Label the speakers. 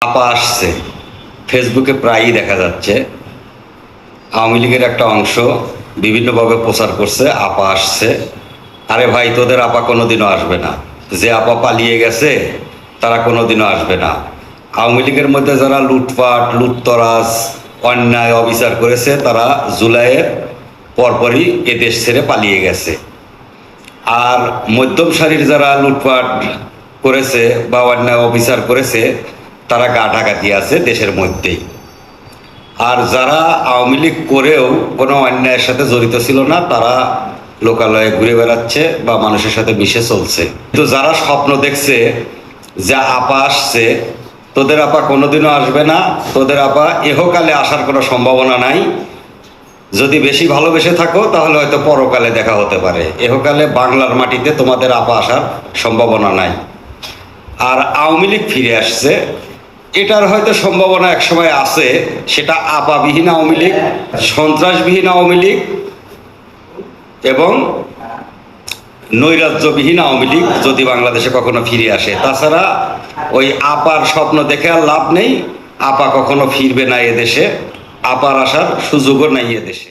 Speaker 1: আপা আসছে, ফেসবুকে প্রায়ই দেখা যাচ্ছে। আওয়ামী লীগের একটা অংশ বিভিন্নভাবে প্রচার করছে আপা আসছে। আরে ভাই, তোদের আপা কোনোদিনও আসবে না। যে আপা পালিয়ে গেছে তারা কোনোদিনও আসবে না। আওয়ামী লীগের মধ্যে যারা লুটপাট, লুটতরাজ, অন্যায় অবিচার করেছে তারা জুলাইয়ের পরপরই এ দেশ ছেড়ে পালিয়ে গেছে। আর মধ্যম সারির যারা লুটপাট করেছে বা অন্যায় অবিচার করেছে তারা গা ঢাকা দিয়ে আছে দেশের মধ্যেই। আর যারা আওয়ামী লীগ করেও কোনো অন্যায়ের সাথে জড়িত ছিল না তারা লোকালয়ে ঘুরে বেড়াচ্ছে বা মানুষের সাথে মিশে চলছে। কিন্তু যারা স্বপ্ন দেখছে যে আপা আসছে, তোদের আপা কোনোদিনও আসবে না, তোদের আপা এহকালে আসার কোনো সম্ভাবনা নাই। যদি বেশি ভালোবেসে থাকো তাহলে হয়তো পরকালে দেখা হতে পারে, এহকালে বাংলার মাটিতে তোমাদের আপা আসার সম্ভাবনা নাই। আর আওয়ামী লীগ ফিরে আসছে, এটার হয়তো সম্ভাবনা একসময় আছে। সেটা আপাবিহীন আওয়ামী লীগ, সন্ত্রাসবিহীন আওয়ামী লীগ এবং নৈরাজ্যবিহীন আওয়ামী লীগ যদি বাংলাদেশে কখনো ফিরে আসে। তাছাড়া ওই আপার স্বপ্ন দেখে আর লাভ নেই। আপা কখনো ফিরবে না এদেশে, আপার আসার সুযোগও নাই এদেশে।